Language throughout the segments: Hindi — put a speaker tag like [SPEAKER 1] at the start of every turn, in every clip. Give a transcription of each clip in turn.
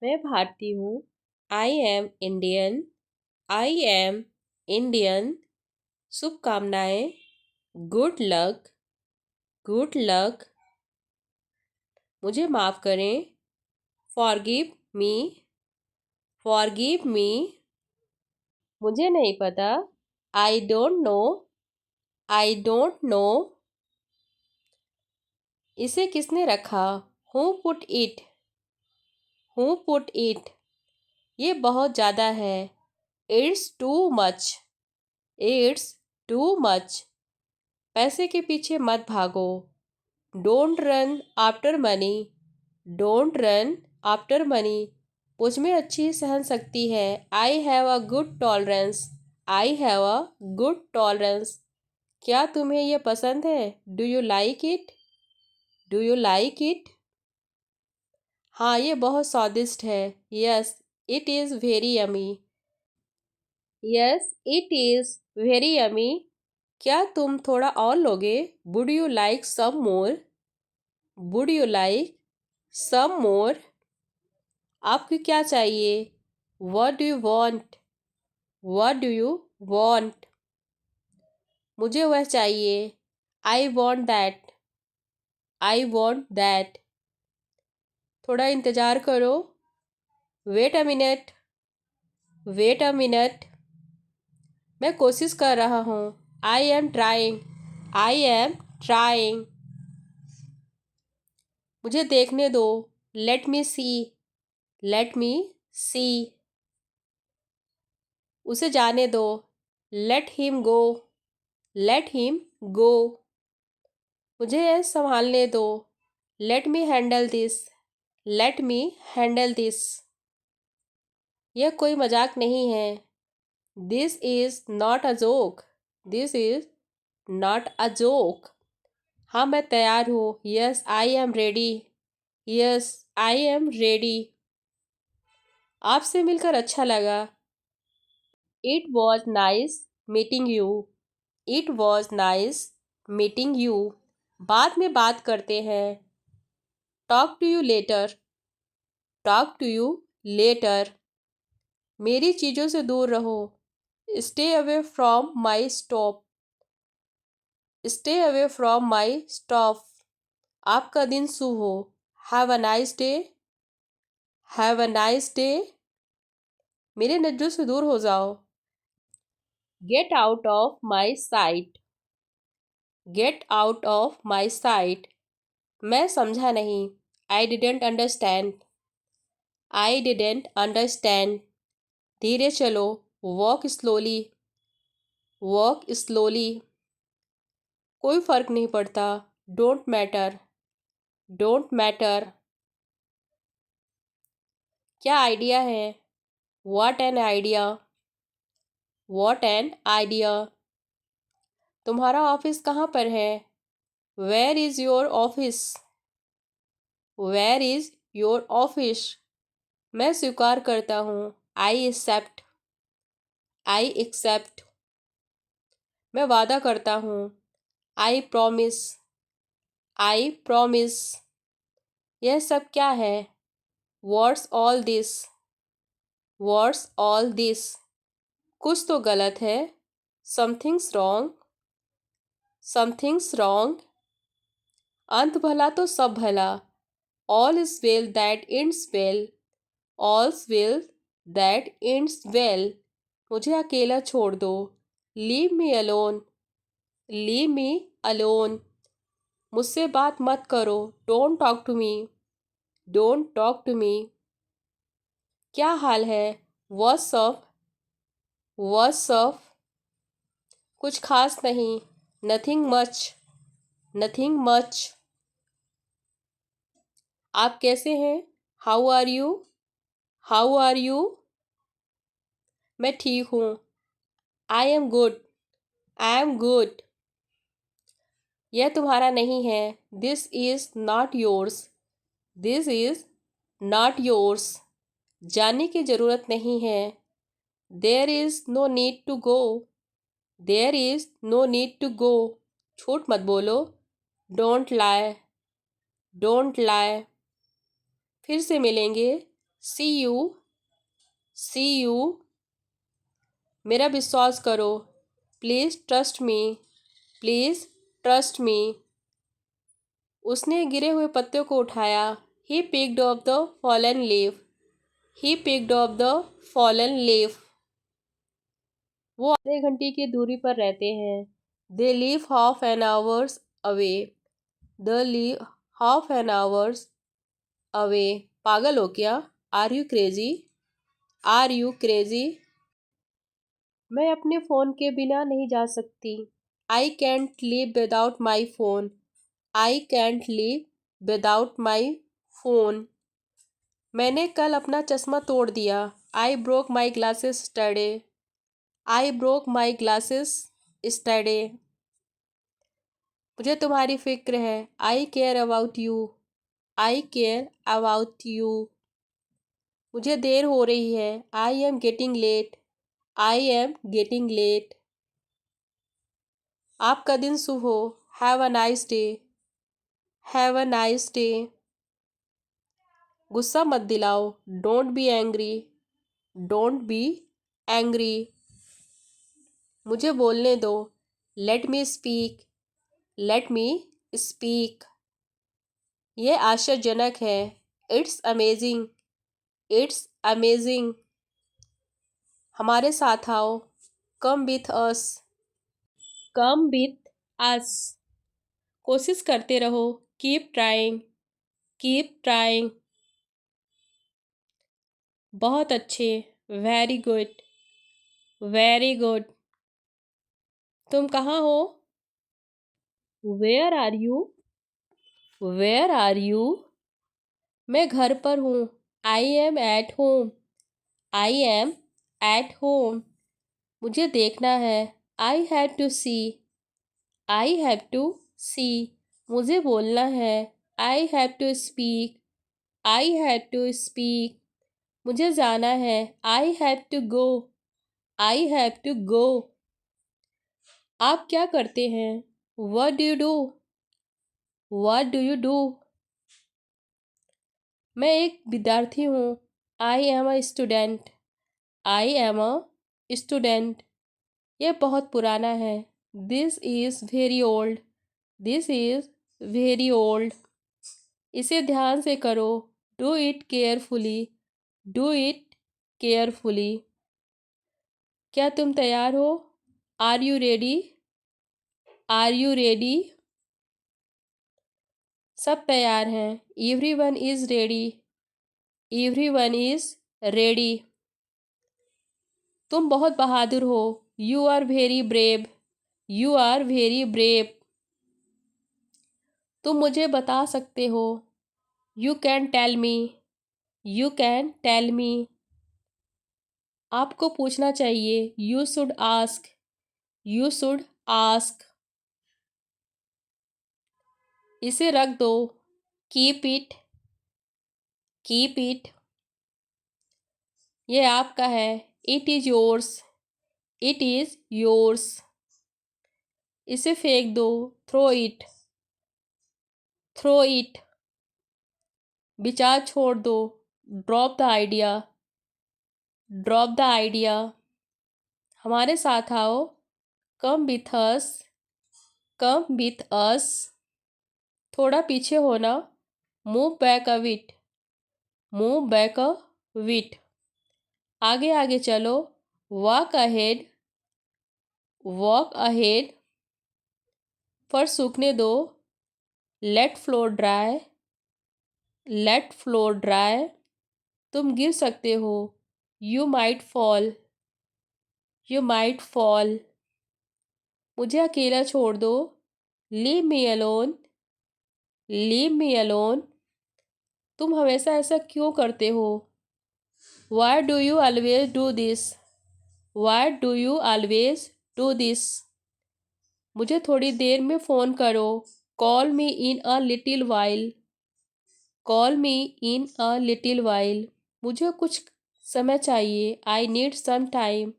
[SPEAKER 1] मैं भारतीय हूँ। I am Indian. I am Indian. शुभकामनाएँ। Good luck. Good luck. मुझे माफ़ करें। Forgive me. Forgive me. मुझे नहीं पता। I don't know. I don't know. इसे किसने रखा? Who put it? Who put it? ये बहुत ज़्यादा है। It's too much. It's too much. पैसे के पीछे मत भागो। Don't run after money. Don't run after money. मुझ में अच्छी सहन शक्ति है। I have a good tolerance. I have a good tolerance. क्या तुम्हें यह पसंद है? Do you like it? Do you like it? हाँ, ये बहुत स्वादिष्ट है। Yes, it is very yummy. Yes, it is very yummy. क्या तुम थोड़ा और लोगे? Would you like some more? Would you like some more? आपको क्या चाहिए? What do you want? What do you want? मुझे वह चाहिए। I want that. I want that. थोड़ा इंतज़ार करो। Wait a minute. Wait a minute. मैं कोशिश कर रहा हूँ। I am trying. I am trying. मुझे देखने दो। Let me see. Let me see. उसे जाने दो। Let him go. Let him go. मुझे यह संभालने दो। Let me handle this. Let me handle this. यह कोई मजाक नहीं है। This is not a joke. This is not a joke. हाँ, मैं तैयार हूँ। Yes, I am ready. Yes, I am ready. आपसे मिलकर अच्छा लगा। It was nice meeting you. It was nice meeting you. बाद में बात करते हैं। Talk to you later. Talk to you later. मेरी चीज़ों से दूर रहो। Stay away from my stop. Stay away from my stop. आपका दिन शुभ हो। Have a nice day. Have a nice day. मेरे नज़रों से दूर हो जाओ। Get out of my sight. Get out of my sight. मैं समझा नहीं। I didn't understand. I didn't understand. धीरे चलो। Walk slowly. Walk slowly. कोई फ़र्क नहीं पड़ता। Don't matter. Don't matter. क्या आइडिया है? What an idea. What an idea. तुम्हारा ऑफिस कहाँ पर है? Where is your office? Where is your office? मैं स्वीकार करता हूँ। I accept. I accept. मैं वादा करता हूँ। I promise. I promise. यह सब क्या है? What's all this? What's all this? कुछ तो गलत है। Something's wrong. Something's wrong. अंत भला तो सब भला। All is well that ends well. All's well that ends well. मुझे अकेला छोड़ दो। Leave me alone. Leave me alone. मुझसे बात मत करो। Don't talk to me. Don't talk to me. क्या हाल है? What's up? What's up? कुछ खास नहीं। Nothing much. Nothing much. आप कैसे हैं? How are you? How are you? मैं ठीक हूँ। I am good. I am good. यह तुम्हारा नहीं है। This is not yours. This is not yours. जाने की ज़रूरत नहीं है। There is no need to go. There is no need to go. झूठ मत बोलो। Don't lie. Don't lie. फिर से मिलेंगे। See you. See you. मेरा विश्वास करो. Please trust me. Please trust me. उसने गिरे हुए पत्ते को उठाया. He picked up the fallen leaf. He picked up the fallen leaf. वो आधे घंटे की दूरी पर रहते हैं. They live half an hours away. They live half an hours away. पागल हो क्या? Are you crazy? Are you crazy? मैं अपने फ़ोन के बिना नहीं जा सकती. I can't live without my phone. I can't live without my phone. मैंने कल अपना चश्मा तोड़ दिया. I broke my glasses yesterday. I broke my glasses yesterday. मुझे तुम्हारी फिक्र है. I care about you. I care about you. मुझे देर हो रही है. I am getting late. I am getting late. आपका दिन शुभ हो. Have a nice day. Have a nice day. गुस्सा मत दिलाओ. Don't be angry. Don't be angry. मुझे बोलने दो. Let me speak. Let me speak. यह आश्चर्यजनक है. It's amazing. It's amazing. हमारे साथ आओ. Come with us. Come with us. कोशिश करते रहो. Keep trying. Keep trying. बहुत अच्छे. Very good. Very good. तुम कहाँ हो? Where are you? Where are you? मैं घर पर हूँ. I am at home. I am at home. मुझे देखना है. I have to see. I have to see. मुझे बोलना है. I have to speak. I have to speak. मुझे जाना है. I have to go. I have to go. आप क्या करते हैं? What do you do? What do you do? मैं एक विद्यार्थी हूँ. I am a student. I am a student. यह बहुत पुराना है. This is very old. This is very old. इसे ध्यान से करो. Do it carefully. Do it carefully. क्या तुम तैयार हो? Are you ready? Are you ready? सब तैयार हैं. Everyone is ready. Everyone is ready. तुम बहुत बहादुर हो. You are very brave. You are very brave. तुम मुझे बता सकते हो. You can tell me. You can tell me. आपको पूछना चाहिए. You should ask. You should ask. इसे रख दो. Keep it. Keep it. यह आपका है. It is yours. It is yours. इसे फेंक दो. Throw it. Throw it. विचार छोड़ दो. Drop the idea. Drop the idea. हमारे साथ आओ. Come with us. Come with us. थोड़ा पीछे होना. Move back a bit. Move back a bit. आगे आगे चलो. Walk ahead. Walk ahead. फर्श सूखने दो. Let floor dry. Let floor dry. तुम गिर सकते हो. You might fall. You might fall. मुझे अकेला छोड़ दो. Leave me alone. Leave me alone. तुम हमेशा ऐसा क्यों करते हो? Why do you always do this? Why do you always do this? मुझे थोड़ी देर में फ़ोन करो. Call me in a little while. Call me in a little while. मुझे कुछ समय चाहिए. I need some time.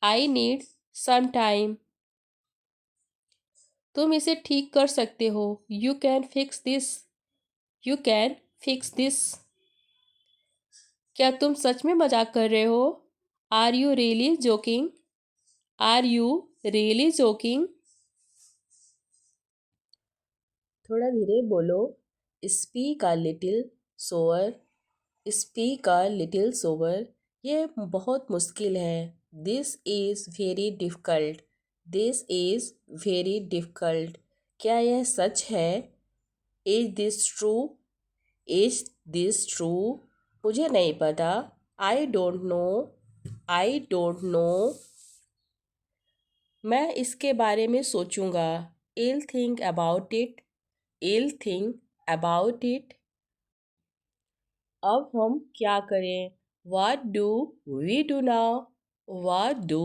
[SPEAKER 1] I need some time. तुम इसे ठीक कर सकते हो. You can fix this. You can fix this. क्या तुम सच में मजाक कर रहे हो? Are you really joking? Are you really joking? थोड़ा धीरे बोलो। Speak a little slower. Speak a little slower. ये बहुत मुश्किल है। This is very difficult. This is very difficult. क्या यह सच है? Is this true? Is this true? मुझे नहीं पता। I don't know. I don't know. मैं इसके बारे में सोचूंगा। I'll think about it. I'll think about it. अब हम क्या करें? What do we do now? What do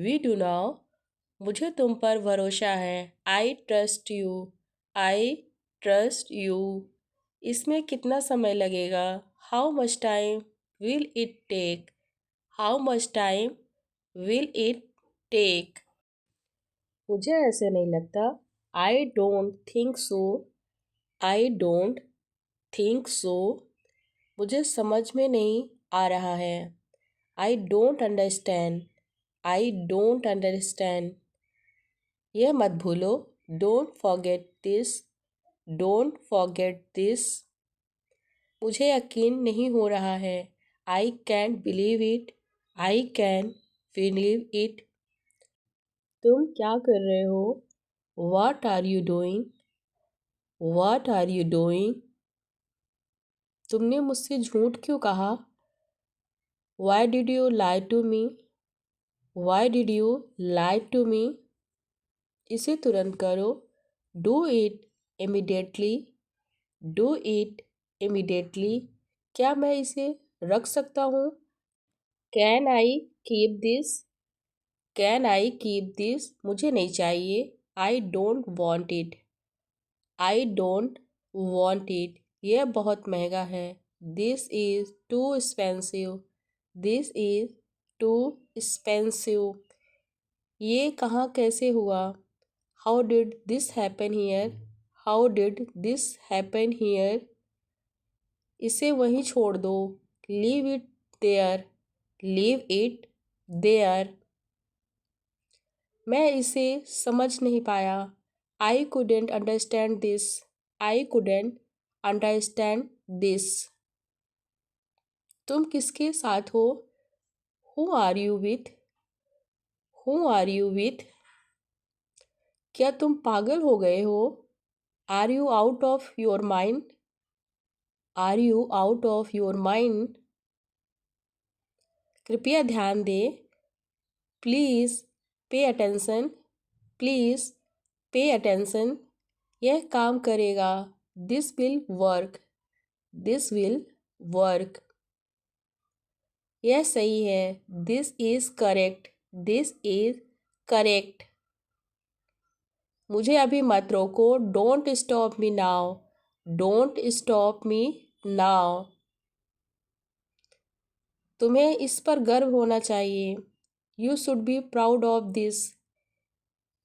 [SPEAKER 1] we do now? मुझे तुम पर भरोसा है। I trust you. I trust you. इसमें कितना समय लगेगा? How much time will it take? How much time will it take? मुझे ऐसे नहीं लगता। I don't think so. I don't think so. मुझे समझ में नहीं आ रहा है। I don't understand. I don't understand. यह मत भूलो। Don't forget this. Don't forget this. मुझे यकीन नहीं हो रहा है। I can't believe it. I can believe it. तुम क्या कर रहे हो? What are you doing? What are you doing? तुमने मुझसे झूठ क्यों कहा? Why did you lie to me? Why did you lie to me? इसे तुरंत करो। Do it immediately. Do it immediately. क्या मैं इसे रख सकता हूँ? Can I keep this? Can I keep this? मुझे नहीं चाहिए। I don't want it. I don't want it. यह बहुत महंगा है। This is too expensive. This is too expensive. ये कहाँ कैसे हुआ? How did this happen here? How did this happen here? इसे वहीं छोड़ दो। Leave it there. Leave it there. मैं इसे समझ नहीं पाया। I couldn't understand this. I couldn't understand this. तुम किसके साथ हो? Who are you with? Who are you with? क्या तुम पागल हो गए हो? Are you out of your mind? Are you out of your mind? कृपया ध्यान दें। Please pay attention. Please pay attention. यह काम करेगा। This will work. This will work. यह सही है। This is correct. This is correct. मुझे अभी मत रोको। Don't stop me now. Don't stop me now. तुम्हें इस पर गर्व होना चाहिए। You should be proud of this.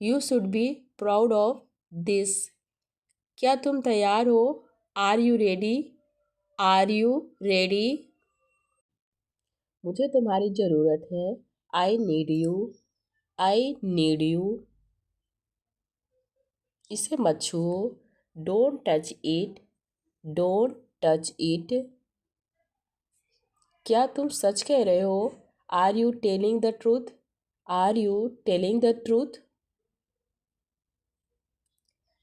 [SPEAKER 1] You should be proud of this. क्या तुम तैयार हो? Are you ready? Are you ready? मुझे तुम्हारी ज़रूरत है। I need you. I need you. इसे मत छुओ। Don't touch it. Don't touch it. क्या तुम सच कह रहे हो? Are you telling the truth? Are you telling the truth?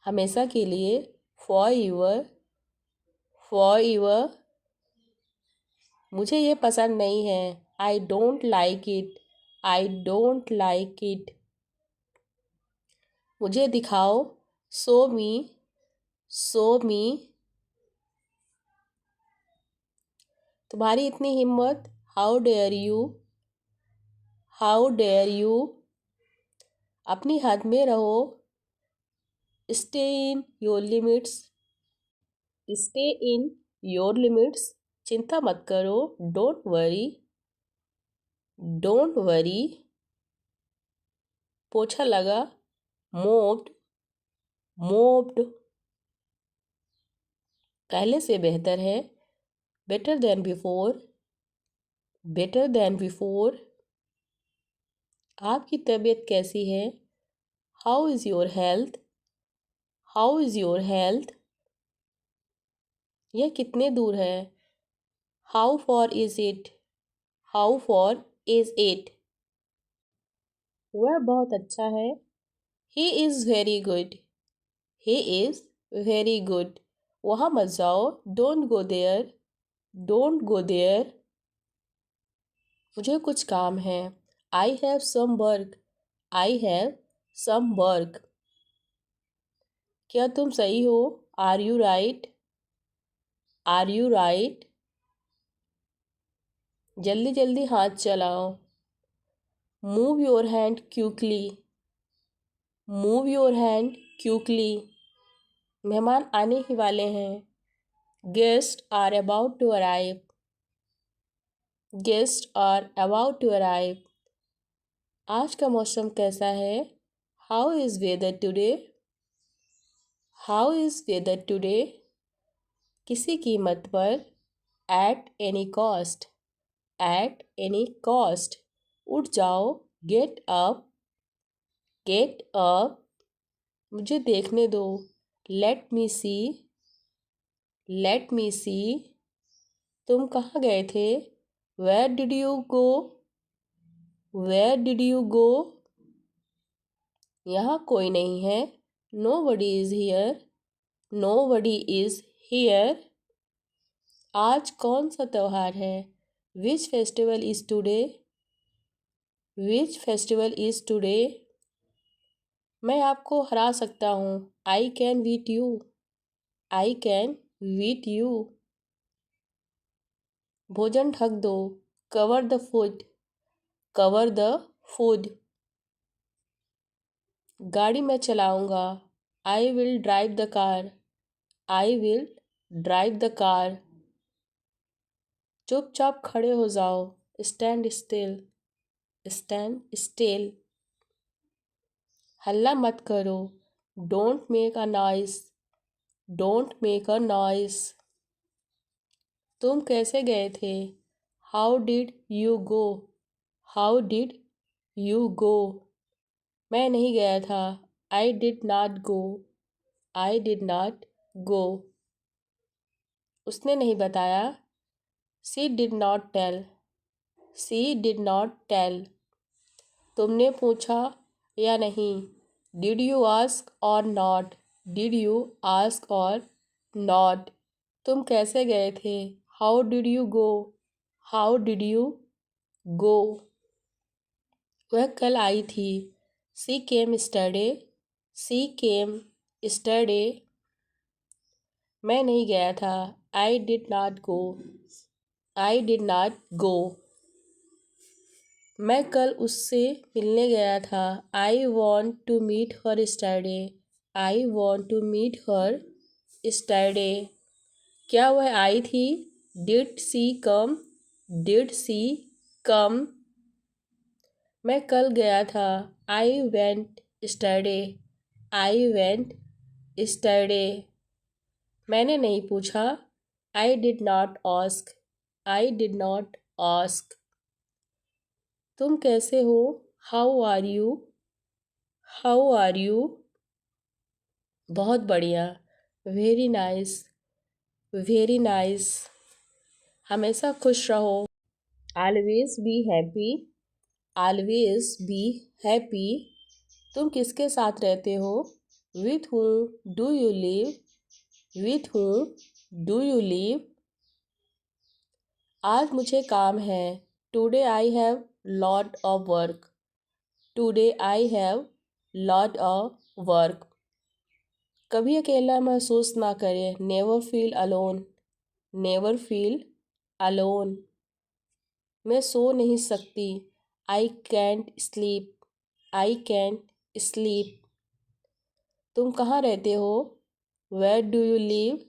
[SPEAKER 1] हमेशा के लिए। Forever. Forever. मुझे ये पसंद नहीं है। I don't like it. I don't like it. मुझे दिखाओ। Show me. Show me. तुम्हारी इतनी हिम्मत। How dare you. How dare you. अपनी हद में रहो। Stay in your limits. Stay in your limits. चिंता मत करो। Don't worry. Don't worry. पोछा लगा। मोप्ड। मोप्ड। पहले से बेहतर है। Better than before. better than before. आपकी तबीयत कैसी है? How is your health? How is your health? यह कितने दूर है? How far is it? How far is it? वह बहुत अच्छा है. He is very good. He is very good. वहाँ मत जाओ. Don't go there. Don't go there. मुझे कुछ काम है. I have some work. I have some work. क्या तुम सही हो? Are you right? Are you right? जल्दी जल्दी हाथ चलाओ. Move your hand quickly. Move your hand quickly. मेहमान आने ही वाले हैं. Guests are about to arrive. Guests are about to arrive. आज का मौसम कैसा है? How is weather today? How is weather today? किसी कीमत पर. At any cost. At any cost. उठ जाओ. Get up. Get up. मुझे देखने दो. Let me see. Let me see. तुम कहाँ गए थे? Where did you go? Where did you go? यहाँ कोई नहीं है. Nobody is here. Nobody is here. आज कौन सा त्योहार है? Which festival is today? Which festival is today? मैं आपको हरा सकता हूँ. I can beat you. I can beat you. भोजन ढक दो. Cover the food. Cover the food. गाड़ी मैं चलाऊँगा. I will drive the car. I will drive the car. चुपचाप खड़े हो जाओ. Stand still. Stand still. हल्ला मत करो. Don't make a noise. Don't make a noise. तुम कैसे गए थे? How did you go? How did you go? मैं नहीं गया था. I did not go. I did not go. उसने नहीं बताया. She did not tell. She did not tell. तुमने पूछा या नहीं? Did you ask or not? Did you ask or not? तुम कैसे गए थे? How did you go? How did you go? वह कल आई थी. She came yesterday. She came yesterday. मैं नहीं गया था. I did not go. I did not go. मैं कल उससे मिलने गया था. I want to meet her yesterday. I want to meet her yesterday. क्या वह आई थी? Did she come? Did she come? मैं कल गया था. I went yesterday. I went yesterday. मैंने नहीं पूछा. I did not ask. I did not ask. तुम कैसे हो? How are you? How are you? बहुत बढ़िया. Very nice. Very nice. हमेशा खुश रहो. Always be happy. Always be happy. तुम किसके साथ रहते हो? With whom do you live? With whom do you live? आज मुझे काम है. Today I have lot of work. Today I have lot of work. कभी अकेला महसूस ना करें. Never feel alone. Never feel alone. मैं सो नहीं सकती. I can't sleep. I can't sleep. तुम कहाँ रहते हो? Where do you live?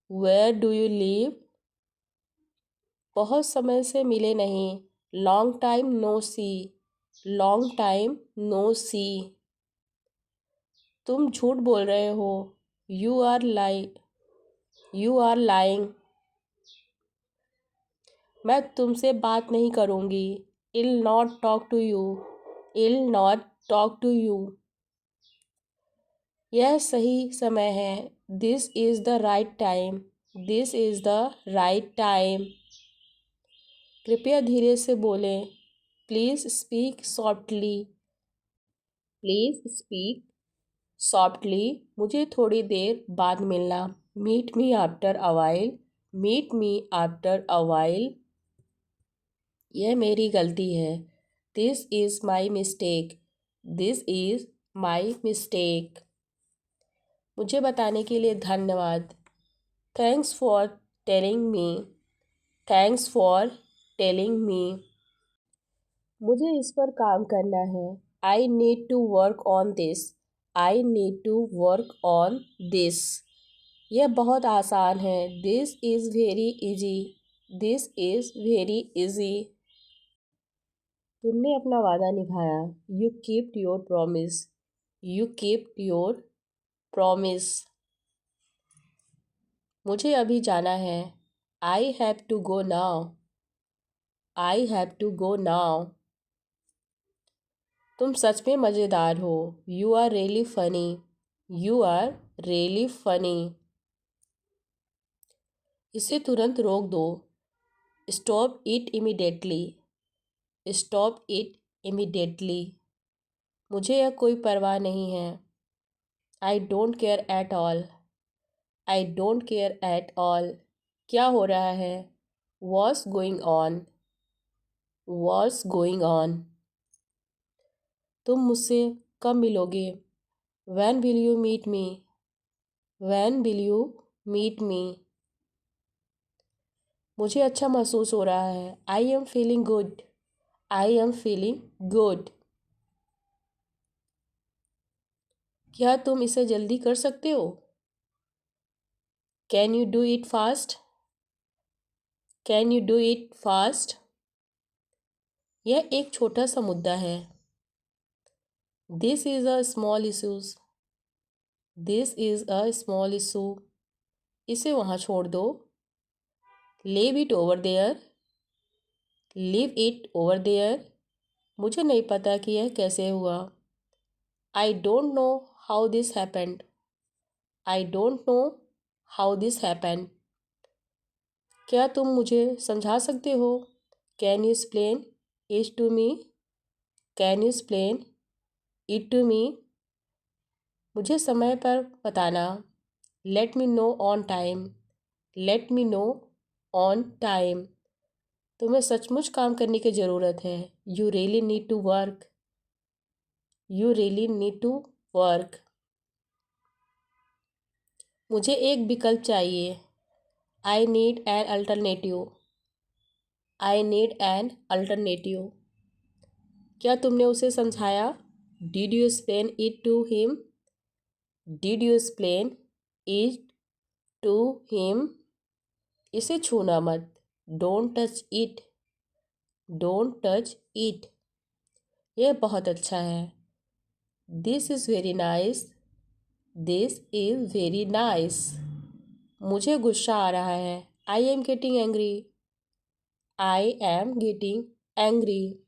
[SPEAKER 1] Where do you live? बहुत समय से मिले नहीं. Long time no see. Long time no see. तुम झूठ बोल रहे हो. You are lying. You are lying. मैं तुमसे बात नहीं करूँगी। I'll not talk to you. I'll not talk to you. यह सही समय है। This is the right time. This is the right time. कृपया धीरे से बोलें। Please speak softly. Please speak softly. मुझे थोड़ी देर बाद मिलना। Meet me after a while. Meet me after a while. यह मेरी गलती है। This is my mistake. This is my mistake. मुझे बताने के लिए धन्यवाद। Thanks for telling me. Thanks for telling me. मुझे इस पर काम करना है। I need to work on this. I need to work on this. यह बहुत आसान है। This is very easy. This is very easy. तुमने अपना वादा निभाया। You keeped your promise. You keeped your promise. मुझे अभी जाना है। I have to go now. I have to go now. तुम सच में मज़ेदार हो। You are really funny. You are really funny. इसे तुरंत रोक दो। Stop it immediately. Stop it immediately. मुझे यह कोई परवाह नहीं है। I don't care at all. I don't care at all. क्या हो रहा है? What's going on. What's going on. तुम मुझसे कब मिलोगे? When will you meet me. When will you meet me. मुझे अच्छा महसूस हो रहा है। I am feeling good. I am feeling good. क्या तुम इसे जल्दी कर सकते हो? Can you do it fast. Can you do it fast. यह एक छोटा सा मुद्दा है। This is a small issues. This is a small issue. इसे वहाँ छोड़ दो। Leave it over there. Leave it over there. मुझे नहीं पता कि यह कैसे हुआ। I don't know how this happened. I don't know how this happened. क्या तुम मुझे समझा सकते हो? Can you explain it to me. Can you explain it to me. मुझे समय पर बताना। Let me know on time. Let me know on time. तुम्हें सचमुच काम करने की ज़रूरत है। You really need to work. You really need to work. मुझे एक विकल्प चाहिए। I need an alternative. I need an alternative. क्या तुमने उसे समझाया? Did you explain it to him. Did you explain it to him. इसे छूना मत। Don't touch it. Don't touch it. यह बहुत अच्छा है। This is very nice. This is very nice. मुझे गुस्सा आ रहा है। I am getting angry. I am getting angry.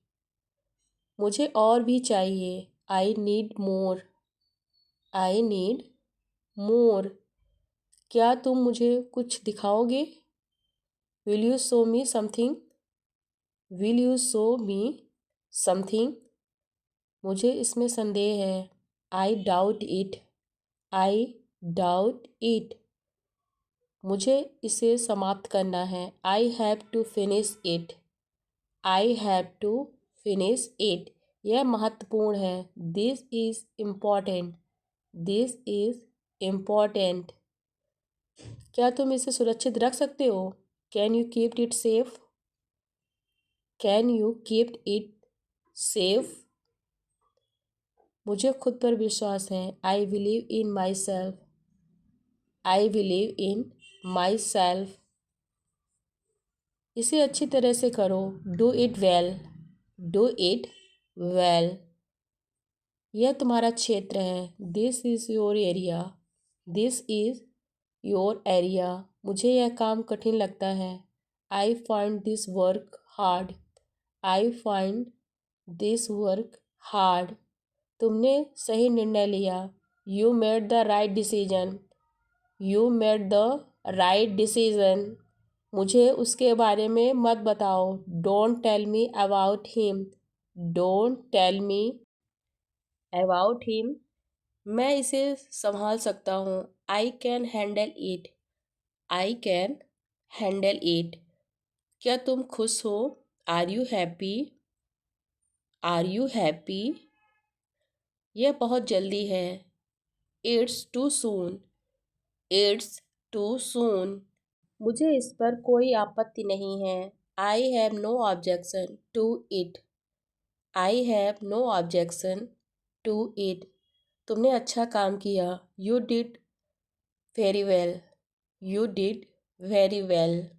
[SPEAKER 1] मुझे और भी चाहिए। I need more. I need more. क्या तुम मुझे कुछ दिखाओगे? Will you show me something. Will you show me something. मुझे इसमें संदेह है। I doubt it. I doubt it. मुझे इसे समाप्त करना है। I have to finish it. I have to finish it. यह महत्वपूर्ण है। This is important. This is important. क्या तुम इसे सुरक्षित रख सकते हो? Can you keep it safe. Can you keep it safe. मुझे खुद पर विश्वास है। I believe in myself. I believe in myself. इसे अच्छी तरह से करो। Do it well. Do it well. यह तुम्हारा क्षेत्र है। This is your area. This is your area. मुझे यह काम कठिन लगता है। I find this work hard. I find this work hard. तुमने सही निर्णय लिया। You made the right decision. You made the right decision. मुझे उसके बारे में मत बताओ। Don't tell me about him. Don't tell me about him. मैं इसे संभाल सकता हूँ। I can handle it. I can handle it. क्या तुम खुश हो? Are you happy? Are you happy? यह बहुत जल्दी है। It's too soon. It's too soon. मुझे इस पर कोई आपत्ति नहीं है। I have no objection to it. I have no objection to it. तुमने अच्छा काम किया। You did very well. You did very well.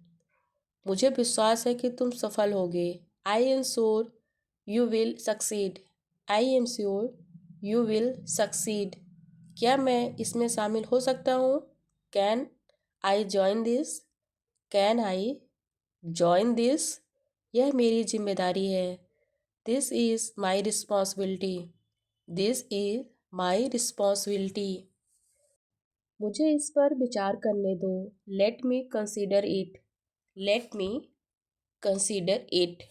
[SPEAKER 1] मुझे विश्वास है कि तुम सफल होगे। I am sure you will succeed. I am sure you will succeed. क्या मैं इसमें शामिल हो सकता हूँ? Can I join this? Can I join this? यह मेरी जिम्मेदारी है। This is my responsibility. This is my responsibility. मुझे इस पर विचार करने दो। Let me consider it. Let me consider it.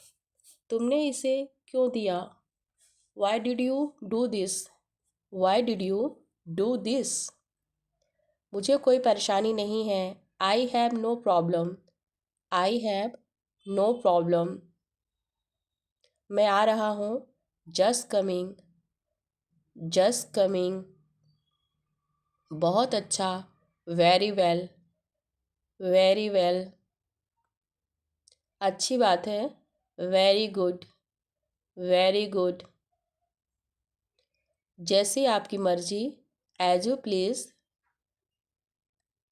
[SPEAKER 1] तुमने इसे क्यों दिया? Why did you do this? Why did you do this? मुझे कोई परेशानी नहीं है। I have no problem. I have no problem. मैं आ रहा हूँ। Just coming. Just coming. बहुत अच्छा। Very well. Very well. अच्छी बात है। Very good. Very good. जैसी आपकी मर्जी। As you please.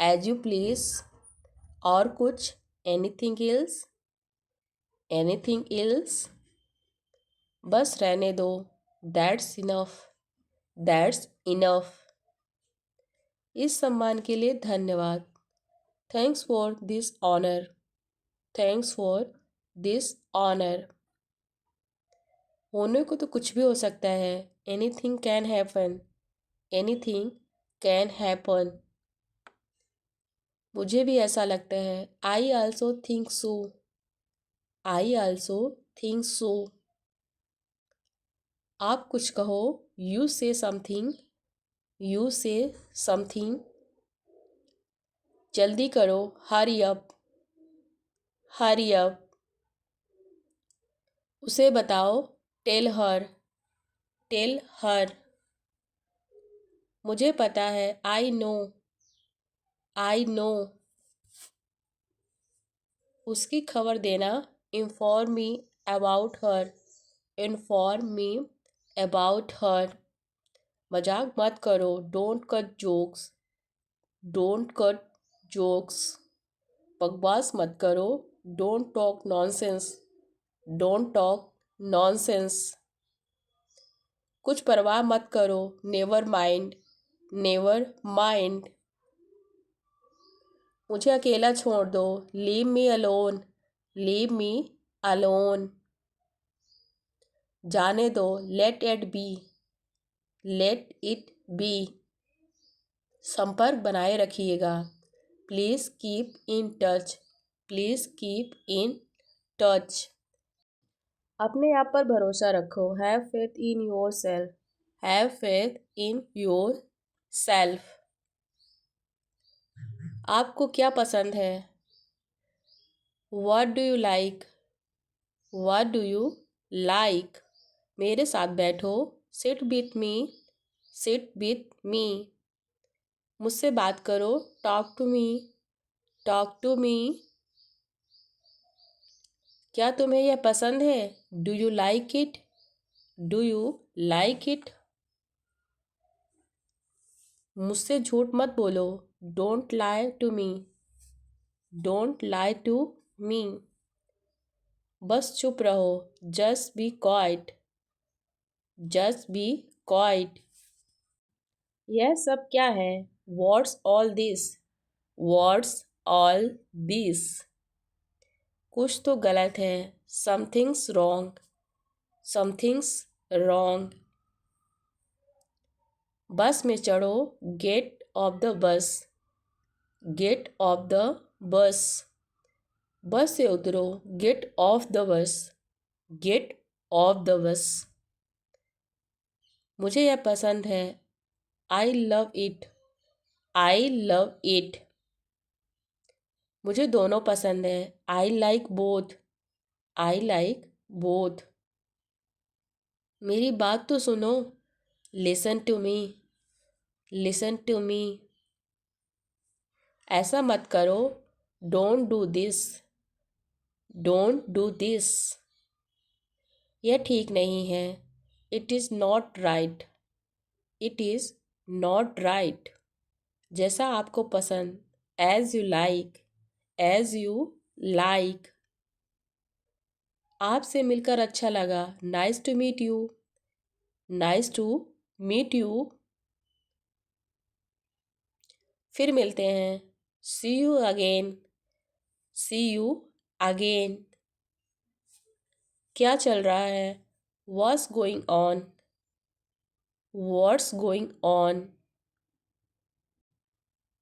[SPEAKER 1] As you please. और कुछ? Anything else? Anything else? बस रहने दो। That's enough. That's enough. इस सम्मान के लिए धन्यवाद। Thanks for this honour. Thanks for this honour. होने को तो कुछ भी हो सकता है। Anything can happen. Anything can happen. मुझे भी ऐसा लगता है। I also think so. I also think so. आप कुछ कहो। यू से समथिंग। यू से समथिंग। जल्दी करो। Hurry up. Hurry up. उसे बताओ। Tell her. Tell her. मुझे पता है। I know. I know. उसकी खबर देना। Inform me about her. Inform me about her. मजाक मत करो। Don't cut jokes. Don't cut jokes. बकवास मत करो। Don't talk nonsense. Don't talk nonsense. कुछ परवाह मत करो। Never mind. Never mind. मुझे अकेला छोड़ दो। Leave me alone. Leave me alone. जाने दो। Late it be. Let it be. संपर्क बनाए रखिएगा। Please keep in touch. Please keep in touch. अपने आप पर भरोसा रखो। Have faith in yourself. Have faith in yourself. आपको क्या पसंद है? What do you like? What do you like? मेरे साथ बैठो। Sit with me. Sit with me. मुझसे बात करो। Talk to me. Talk to me. क्या तुम्हें यह पसंद है? Do you like it? Do you like it? मुझसे झूठ मत बोलो। Don't lie to me. Don't lie to me. बस चुप रहो। Just be quiet. Just be quiet. यह सब क्या है? What's all this? What's all this? कुछ तो गलत है। Something's wrong. Something's wrong. Bus में चढ़ो। Get off the bus. Get off the bus. Bus से उतरो। Get off the bus. Get off the bus. मुझे यह पसंद है। आई love it. I love it. मुझे दोनों पसंद है। I like both. I like both. मेरी बात तो सुनो। Listen to me. Listen to me. ऐसा मत करो। Don't do this. Don't do this. यह ठीक नहीं है। It is not right. It is not right. जैसा आपको पसंद। As you like. As you like. आपसे मिलकर अच्छा लगा। Nice to meet you. Nice to meet you. फिर मिलते हैं। See you again. See you again. क्या चल रहा है? What's going on? What's going on?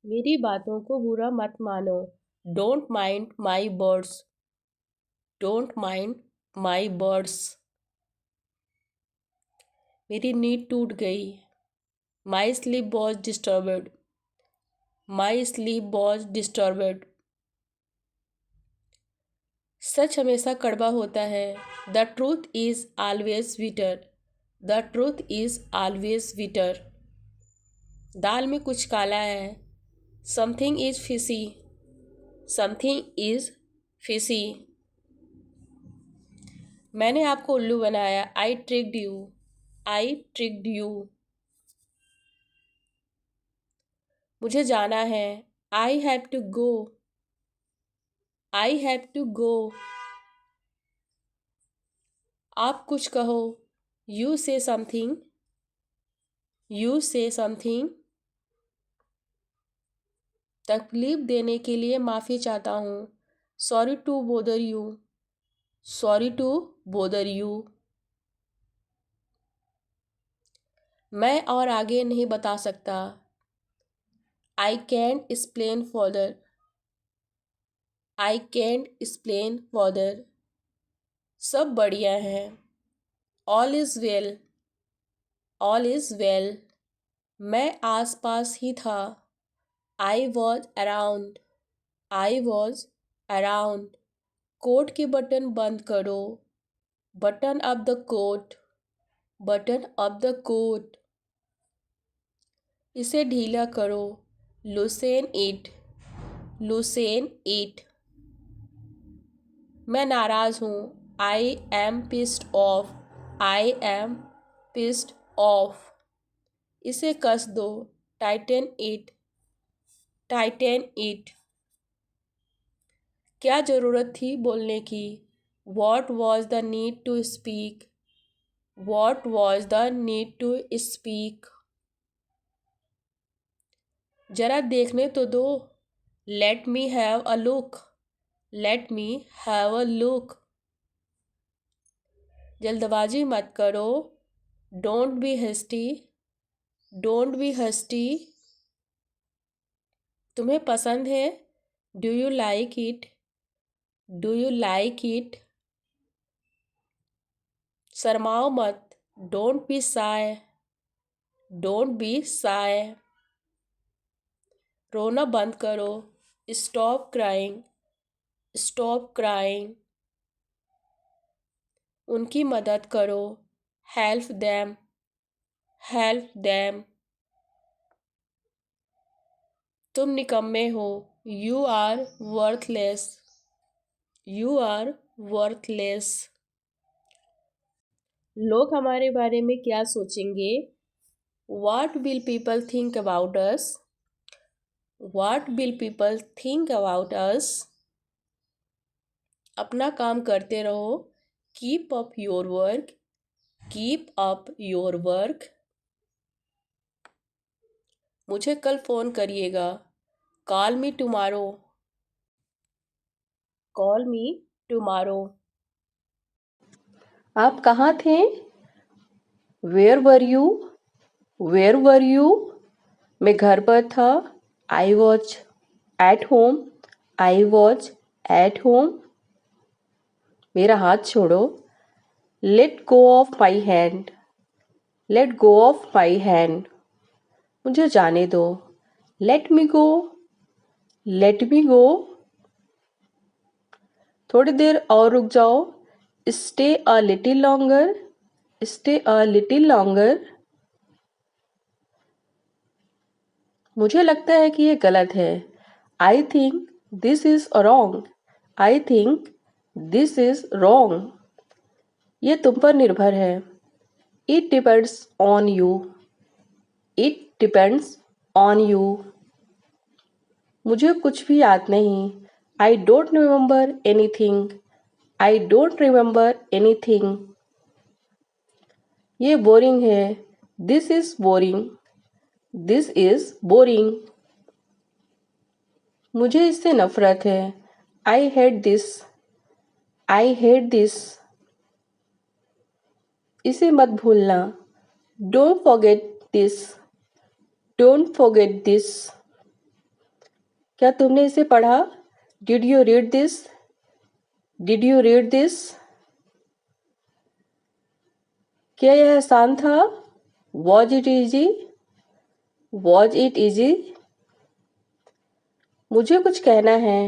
[SPEAKER 1] मेरी बातों को बुरा मत मानो। Don't mind my words. Don't mind my words. मेरी नींद टूट गई। My sleep was disturbed. My sleep was disturbed. सच हमेशा कड़वा होता है। The truth is always bitter. The truth is always bitter. दाल में कुछ काला है। Something is fishy. Something is fishy. मैंने आपको उल्लू बनाया। I tricked you. I tricked you. मुझे जाना है। I have to go. I have to go. आप कुछ कहो। यू से समथिंग। यू से समथिंग। तकलीफ देने के लिए माफ़ी चाहता हूँ। Sorry to bother you. Sorry to bother you. मैं और आगे नहीं बता सकता। I can't explain further. I can't explain further. सब बढ़िया है। All is well. All is well. मैं आस पास ही था। I was around. I was around. Coat के बटन बंद करो। Button up the coat. Button up the coat. इसे ढीला करो। Loosen it. Loosen it. मैं नाराज़ हूँ। I am pissed off. I am pissed off. इसे कस दो। Tighten it. Tighten it. क्या ज़रूरत थी बोलने की? What was the need to speak? What was the need to speak? जरा देखने तो दो। Let me have a look. Let me have a look. जल्दबाजी मत करो। Don't be hasty. Don't be hasty. तुम्हें पसंद है? Do you like it? Do you like it? शर्माओ मत। Don't be shy. Don't be shy. रोना बंद करो। Stop crying. Stop crying. उनकी मदद करो। Help them. Help them. तुम निकम्मे हो। You are worthless. You are worthless. लोग हमारे बारे में क्या सोचेंगे? What will people think about us? What will people think about us? अपना काम करते रहो। Keep up your work. Keep up your work. मुझे कल फ़ोन करिएगा। Call me tomorrow. Call me tomorrow.
[SPEAKER 2] आप कहाँ थे? Where were you? Where were you? मैं घर पर था. I was at home. I was at home. मेरा हाथ छोड़ो. Let go of my hand. Let go of my hand. मुझे जाने दो. Let me go. Let me go. थोड़ी देर और रुक जाओ. Stay a little longer. Stay a little longer. मुझे लगता है कि ये गलत है. I think this is wrong. I think this is wrong. ये तुम पर निर्भर है. It depends on you. It depends on you. मुझे कुछ भी याद नहीं. I don't remember anything. I don't remember anything. ये बोरिंग है. This is boring. This is boring. मुझे इससे नफरत है. I hate this. I hate this. इसे मत भूलना. Don't forget this. Don't forget this. क्या तुमने इसे पढ़ा? Did you read this? Did you read this? क्या यह आसान था? Was it easy? Was it easy? मुझे कुछ कहना है.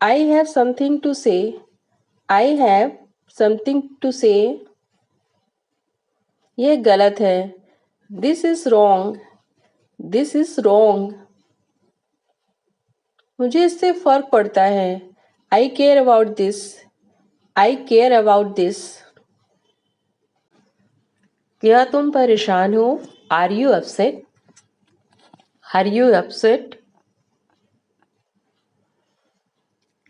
[SPEAKER 2] I have something to say. I have something to say. यह गलत है. This is wrong. This is wrong. मुझे इससे फर्क पड़ता है. I care about this. I care about this. क्या तुम परेशान हो? Are you upset? Are you upset?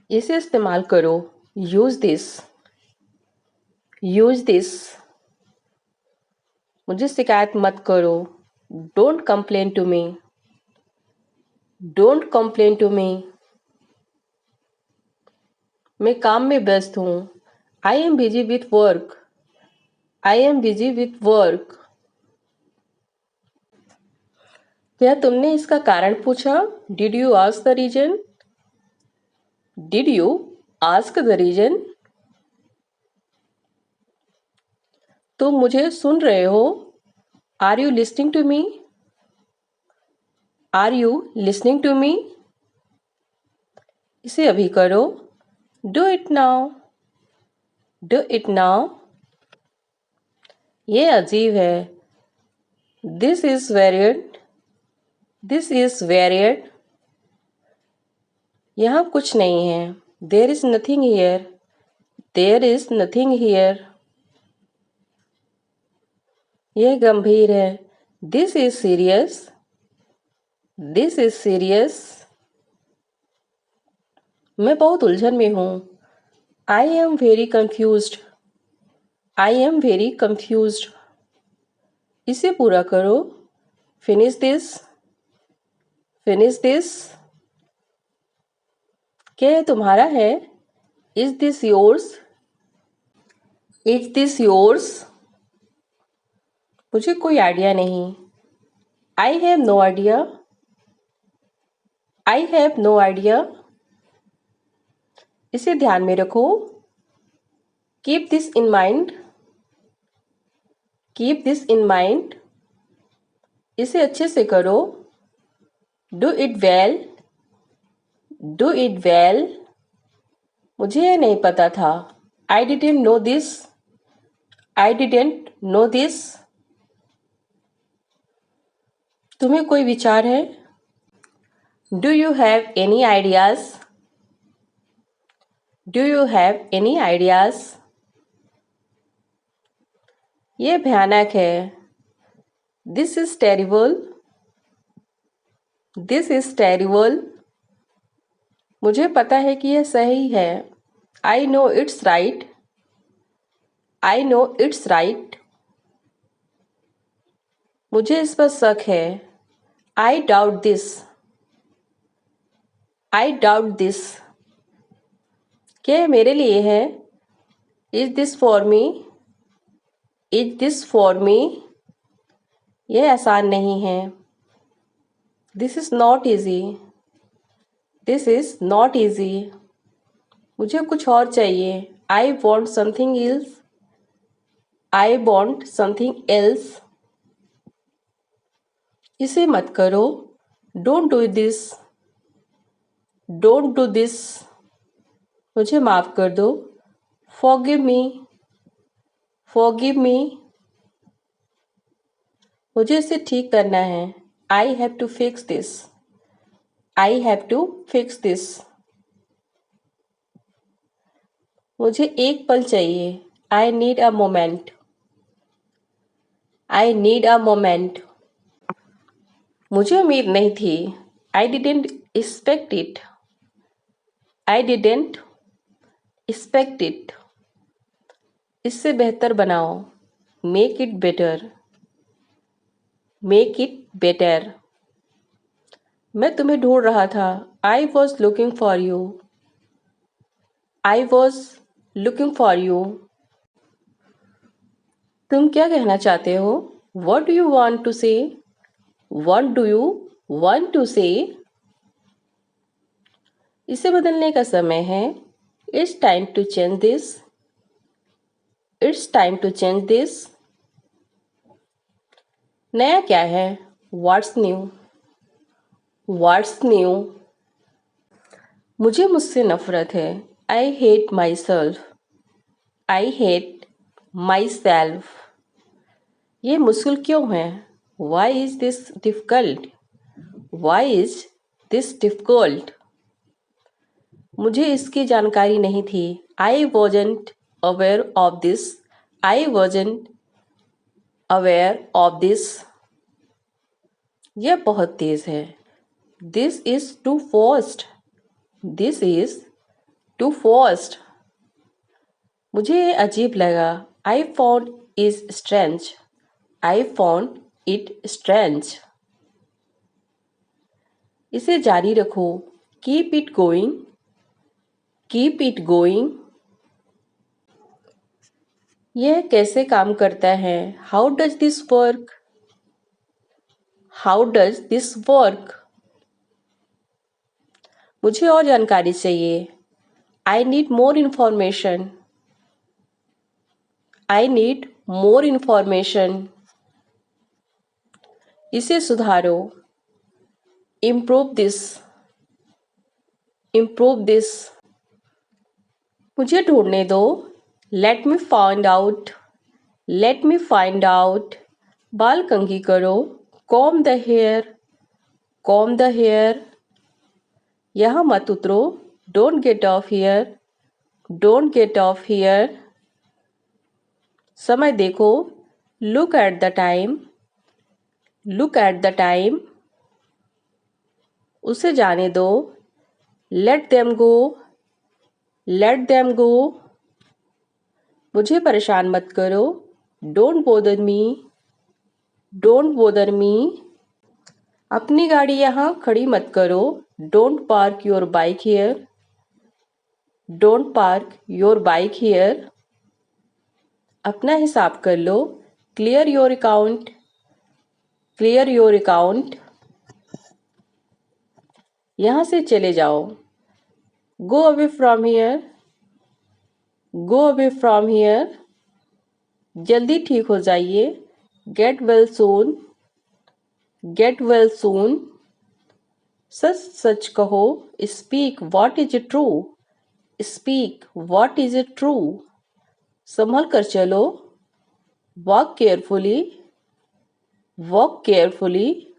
[SPEAKER 2] इसे इस्तेमाल करो. Use this. Use this. मुझे शिकायत मत करो. Don't complain to me. Don't complain to me. मैं काम में व्यस्त हूँ. I am busy with work. I am busy with work. क्या तुमने इसका कारण पूछा? Did you ask the reason? Did you ask the reason? तुम मुझे सुन रहे हो? Are you listening to me? Are you listening to me? इसे अभी करो. Do it now. Do it now. ये अजीब है. This is weird. This is weird. यहाँ कुछ नहीं है. There is nothing here. There is nothing here. यह गंभीर है. This is serious. This is serious. मैं बहुत उलझन में हूँ. I am very confused. I am very confused. इसे पूरा करो. Finish this. Finish this. क्या यह तुम्हारा है? Is this yours? Is this yours? मुझे कोई आइडिया नहीं. I have no idea. I have no idea. इसे ध्यान में रखो. Keep this in mind. Keep this in mind. इसे अच्छे से करो. Do it well. Do it well. मुझे यह नहीं पता था. I didn't know this. I didn't know this. तुम्हें कोई विचार है? Do you have any ideas? Do you have any ideas? ये भयानक है. This is terrible. This is terrible. मुझे पता है कि यह सही है. I know it's right. I know it's right. मुझे इस पर शक है. I doubt this. I doubt this. क्या ये मेरे लिए है? Is this for me? Is this for me? यह आसान नहीं है। This is not easy. This is not easy. मुझे कुछ और चाहिए। I want something else. I want something else. इसे मत करो। Don't do this. Don't do this. मुझे माफ़ कर दो। Forgive me. Forgive me. मुझे इसे ठीक करना है। I have to fix this. I have to fix this. मुझे एक पल चाहिए। I need a moment. I need a moment. मुझे उम्मीद नहीं थी। I didn't expect it. I didn't expect it. इससे बेहतर बनाओ। Make it better. Make it better. मैं तुम्हें ढूंढ रहा था। I was looking for you. I was looking for you. तुम क्या कहना चाहते हो? What do you want to say? What do you want to say? इसे बदलने का समय है। It's time to change this. It's time to change this. नया क्या है? What's new? What's new? मुझे मुझसे नफरत है। I hate myself. I hate myself. ये मुश्किल क्यों है? Why is this difficult? Why is this difficult? मुझे इसकी जानकारी नहीं थी। I wasn't aware of this. I wasn't aware of this. यह बहुत तेज है। This is too fast. This is too fast. मुझे ये अजीब लगा। आई found is strange. I found it strange. इसे जारी रखो। Keep it going. Keep it going. यह कैसे काम करता है? How does this work? How does this work? मुझे और जानकारी चाहिए। I need more information. I need more information. इसे सुधारो। Improve this. Improve this. मुझे ढूंढने दो। Let me find out. Let me find out. बाल कंघी करो। Comb the hair. Comb the hair. यहाँ मत उतरो। Don't get off here. Don't get off here. समय देखो। Look at the time. Look at the time. उसे जाने दो। Let them go. Let them go. मुझे परेशान मत करो। Don't bother me. Don't bother me. अपनी गाड़ी यहाँ खड़ी मत करो। Don't park your bike here. Don't park your bike here. अपना हिसाब कर लो। Clear your account. Clear your account. यहाँ से चले जाओ। Go away from here. Go away from here. जल्दी ठीक हो जाइए। Get well soon. Get well soon. सच सच कहो। Speak what is true. Speak what is true. संभल कर चलो। Walk carefully. Walk carefully.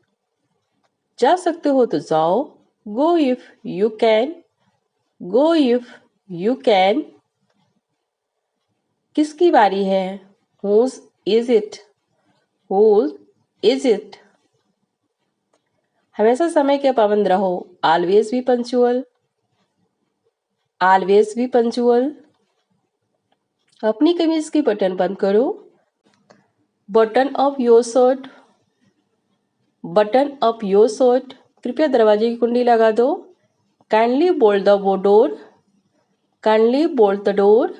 [SPEAKER 2] जा सकते हो तो जाओ। Go if you can. Go if you can. किसकी बारी है? Whose is it. Whose is it. हमेशा समय के पाबंद रहो। Always be punctual. Always be punctual. अपनी कमीज की बटन बंद करो। Button off your shirt. Button off your shirt. कृपया दरवाजे की कुंडी लगा दो। Kindly bolt the door. Kindly bolt the door.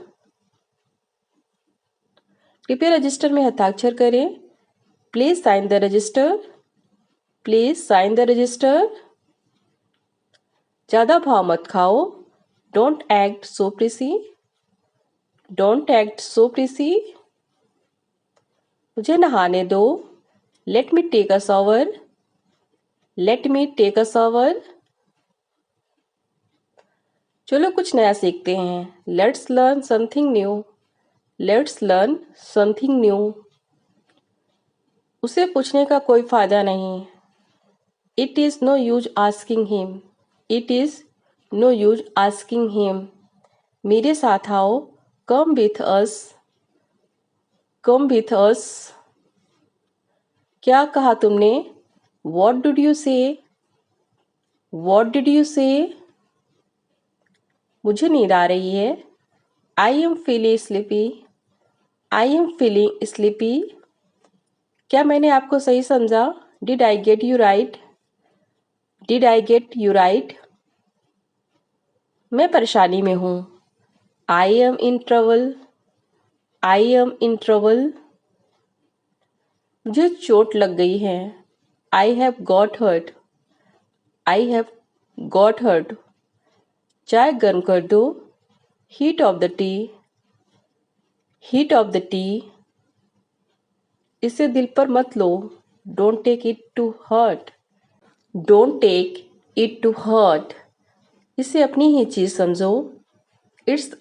[SPEAKER 2] कृपया रजिस्टर में हस्ताक्षर करें। Please sign the register. Please sign the register. ज़्यादा भाव मत खाओ। Don't act so prissy. Don't act so prissy. मुझे नहाने दो। Let me take a shower. Let me take a shower. चलो कुछ नया सीखते हैं। Let's learn something new. Let's learn something new. उसे पूछने का कोई फायदा नहीं। It is no use asking him. It is no use asking him. मेरे साथ आओ। Come with us. Come with us. क्या कहा तुमने? What did you say? What did you say? मुझे नींद आ रही है। I am feeling sleepy. I am feeling sleepy. क्या मैंने आपको सही समझा? Did I get you right? Did I get you right? मैं परेशानी में हूँ। I am in trouble. I am in trouble. मुझे चोट लग गई है। I have got hurt. I have got hurt. चाय गर्म कर दो। Heat off the tea. Heat off the tea. इसे दिल पर मत लो। Don't take it to hurt. Don't take it to hurt. इसे अपनी ही चीज समझो। It's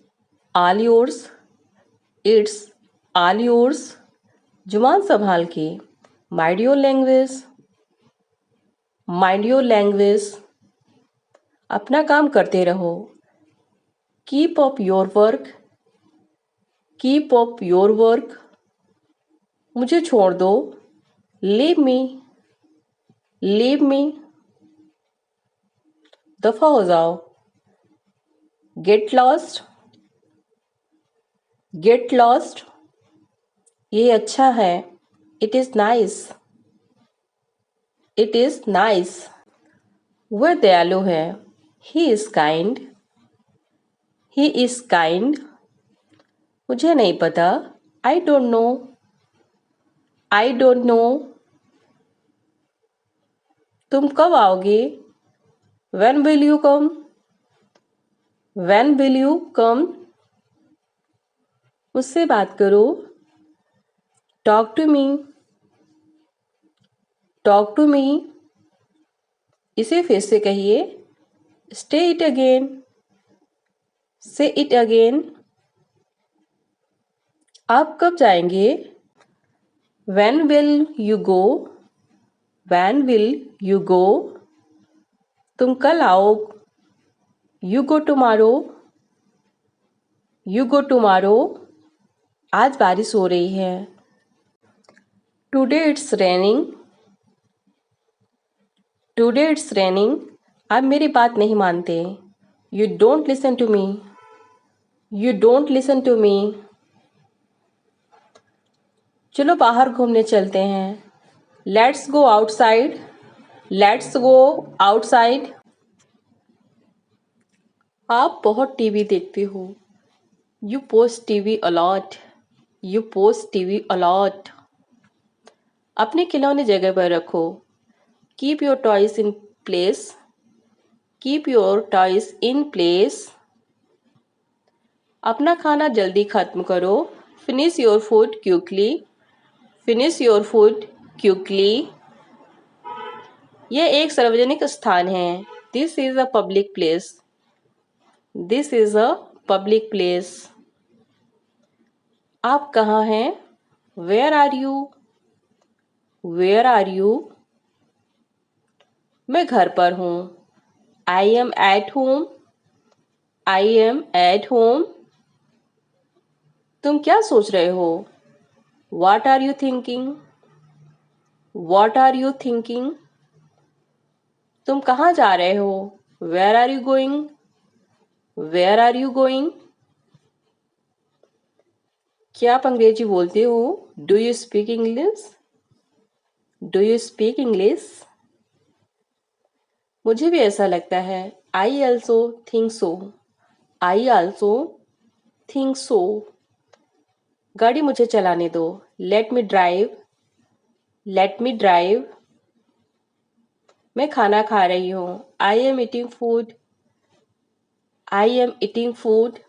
[SPEAKER 2] all yours. It's all yours. जुबान संभाल के। Mind your language. Mind your language. अपना काम करते रहो। Keep up your work. Keep up your work. मुझे छोड़ दो। लीव मी। Leave me. दफा हो जाओ। Get lost. Get lost. ये अच्छा है। It is nice. It is nice. वह दयालु है। He is kind. He is kind. मुझे नहीं पता। I don't know. I don't no. तुम कब आओगे? When will you come? When will you come? मुझसे बात करो। Talk to me. Talk to me. इसे फिर से कहिए। Say it again. Say it again. आप कब जाएंगे? When will you go? When will you go? तुम कल आओ। You go tomorrow. You go tomorrow. आज बारिश हो रही है। Today it's raining. Today it's raining. आप मेरी बात नहीं मानते। You don't listen to me. You don't listen to me. चलो बाहर घूमने चलते हैं। Let's go outside. Let's go outside. आप बहुत टीवी देखते हो। You post TV a lot. You post TV a lot. अपने खिलौने जगह पर रखो। Keep your toys in place. Keep your toys in place. अपना खाना जल्दी खत्म करो। Finish your food quickly. Finish your food quickly. यह एक सार्वजनिक स्थान है। This is a public place. This is a public place. आप कहाँ हैं? Where are you? Where are you? मैं घर पर हूँ। I am at home. I am at home. तुम क्या सोच रहे हो? What are you thinking? What are you thinking? तुम कहाँ जा रहे हो? Where are you going? Where are you going? क्या आप अंग्रेजी बोलते हो? Do you speak English? Do you speak English? मुझे भी ऐसा लगता है। I also think so. I also think so. गाड़ी मुझे चलाने दो। Let me drive. Let me drive. मैं खाना खा रही हूँ। I am eating food. I am eating food.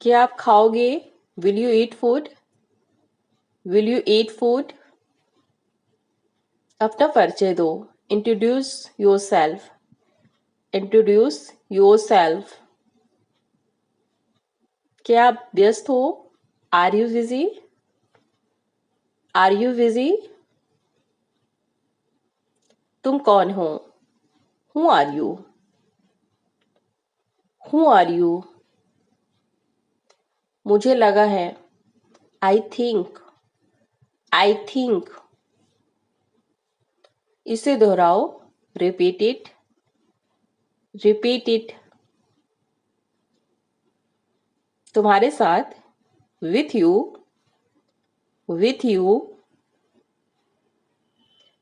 [SPEAKER 2] क्या आप खाओगे? Will you eat food? Will you eat food? अपना परिचय दो। Introduce yourself. Introduce yourself. क्या आप व्यस्त हो? Are you busy? Are you busy? तुम कौन हो? Who are you? Who are you? मुझे लगा है। I think. I think. इसे दोहराओ। Repeat it. Repeat it. तुम्हारे साथ। With you. With you.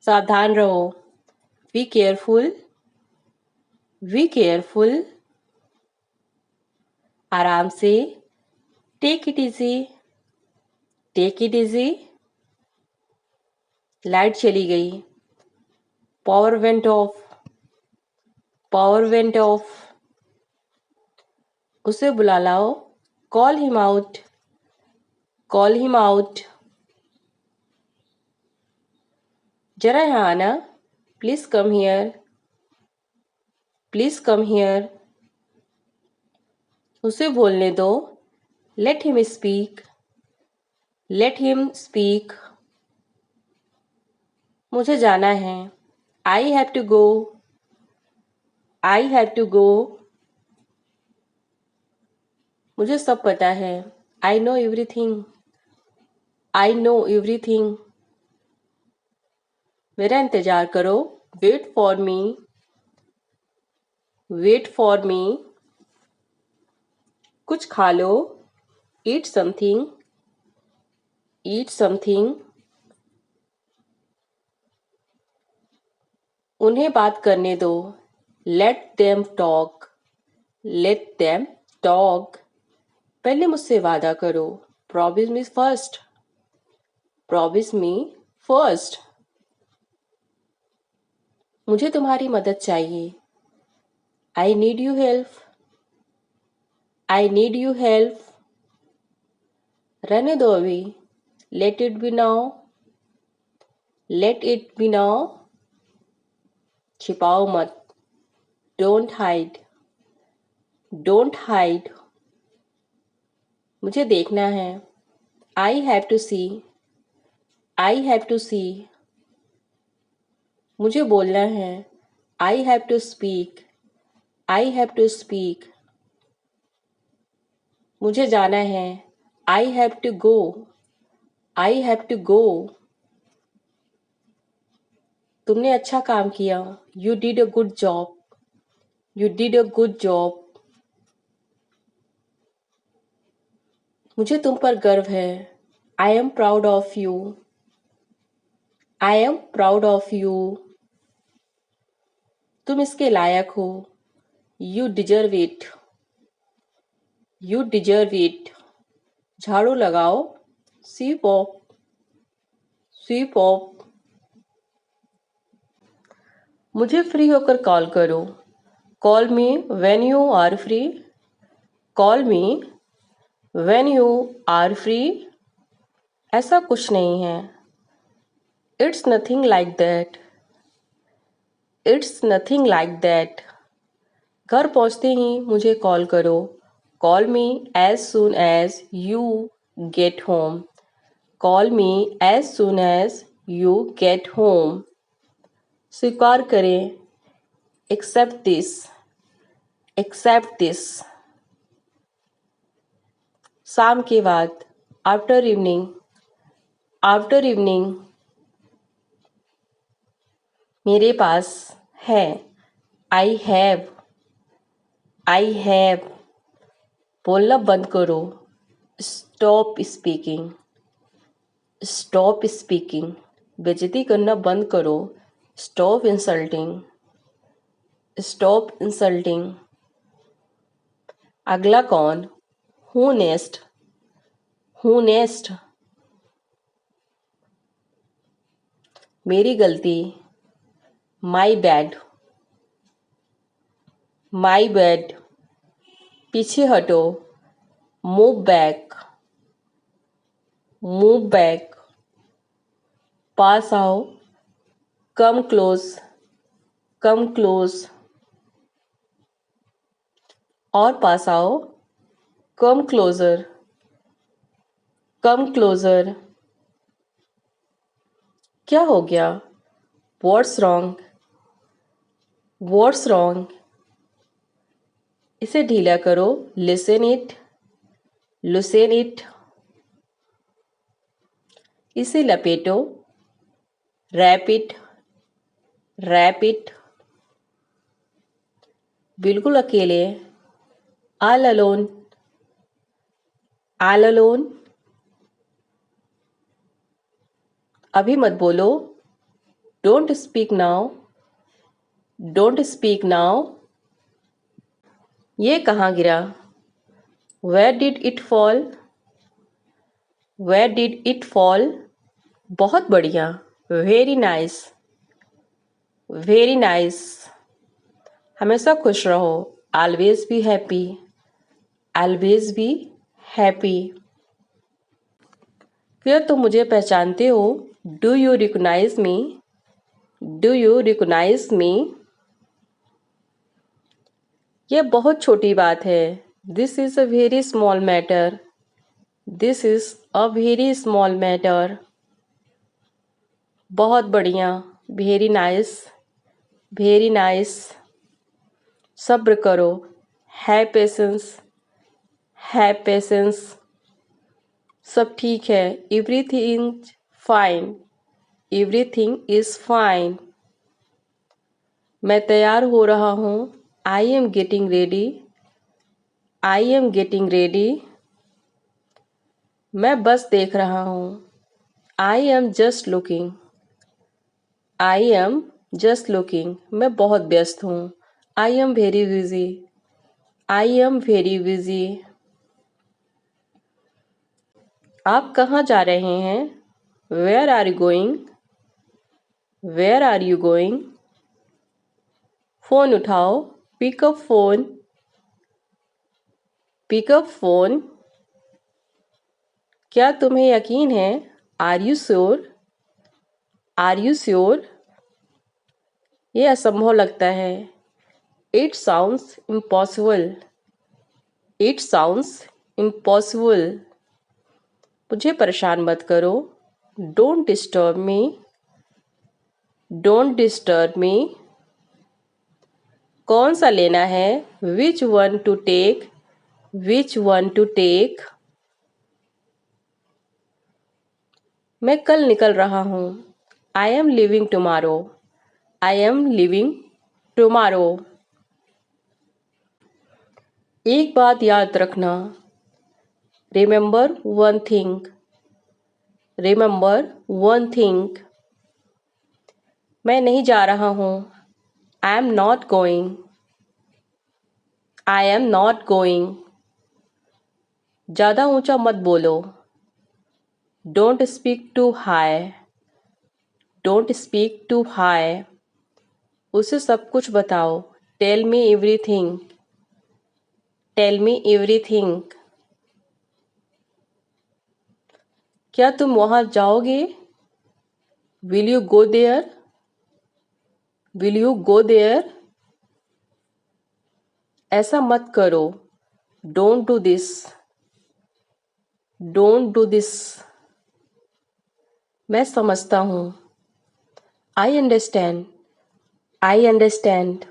[SPEAKER 2] सावधान रहो। Be careful. Be careful. आराम से। Take it easy. Take it easy. लाइट चली गई। Power went off. Power went off. उसे बुला लाओ। Call him out. Call him out. जरा यहाँ आना। Please come here. Please come here. उसे बोलने दो। Let him speak. Let him speak. मुझे जाना है। I have to go. I have to go. मुझे सब पता है। I know everything. I know everything. मेरा इंतजार करो। Wait for me. Wait for me. कुछ खा लो। Eat something. Eat something. उन्हें बात करने दो। Let them talk. Let them talk. पहले मुझसे वादा करो। Promise me first. Promise me first. मुझे तुम्हारी मदद चाहिए। I need you help. I need you help. रहने दो अभी। Let it be now. Let it be now. छिपाओ मत। Don't hide. Don't hide. मुझे देखना है। I have to see. I have to see. मुझे बोलना है। I have to speak. I have to speak. मुझे जाना है। I have to go. I have to go. तुमने अच्छा काम किया। You did a good job. You did a good job. मुझे तुम पर गर्व है। I am proud of you. I am proud of you. तुम इसके लायक हो। You deserve it. You deserve it. झाड़ू लगाओ। Sweep off. Sweep off. मुझे फ्री होकर कॉल करो। Call me when you are free. Call me when you are free. ऐसा कुछ नहीं है। It's nothing like that. It's nothing like that. घर पहुंचते ही मुझे कॉल करो। Call me as soon as you get home. Call me as soon as you get home. स्वीकार करें। Accept this. Accept this. शाम के बाद। After evening. After evening. मेरे पास है। I have. I have. बोलना बंद करो। Stop speaking. Stop speaking. बेइज्जती करना बंद करो। Stop insulting. Stop insulting. अगला कौन? Who next? Who next? मेरी गलती। My bad. My bad. पीछे हटो। Move back. Move back. पास आओ। Come close. Come close. और पास आओ। Come closer. Come closer. क्या हो गया? What's wrong? What's wrong? इसे ढीला करो। Listen it. Loosen it. इसे लपेटो। Wrap it. Wrap it. बिल्कुल अकेले। All alone. All alone. अभी मत बोलो। Don't speak now. Don't speak now. ये कहाँ गिरा? Where did it fall? Where did it fall? बहुत बढ़िया। Very nice. Very nice. हमेशा खुश रहो। Always be happy. Always be happy. क्या तुम मुझे पहचानते हो? Do you recognise me? Do you recognise me? यह बहुत छोटी बात है। This is a very small matter. This is a very small matter. बहुत बढ़िया। Very nice. Very nice. सब्र करो। Have patience. Have patience. सब ठीक है। Everything fine. Everything is fine. मैं तैयार हो रहा हूँ। I am getting ready. I am getting ready. मैं बस देख रहा हूँ। I am just looking. I am just looking. मैं बहुत व्यस्त हूँ। I am very busy. I am very busy. आप कहाँ जा रहे हैं? Where are you going? Where are you going? Phone उठाओ। Pick up phone. Pick up phone. क्या तुम्हें यकीन है? Are you sure? Are you sure? ये असंभव लगता है। It sounds impossible. It sounds impossible. मुझे परेशान मत करो। Don't disturb me. Don't disturb me. कौन सा लेना है? Which one to take? Which one to take? मैं कल निकल रहा हूँ। I am living tomorrow. I am living tomorrow. एक बात याद रखना। Remember one thing. Remember one thing. मैं नहीं जा रहा हूँ। I am not going. I am not going. ज़्यादा ऊंचा मत बोलो। Don't speak too high. Don't speak too high. उसे सब कुछ बताओ। Tell me everything. Tell me everything. क्या तुम वहाँ जाओगे? Will you go there? Will you go there? ऐसा मत करो। Don't do this. Don't do this. मैं समझता हूँ। I understand. I understand.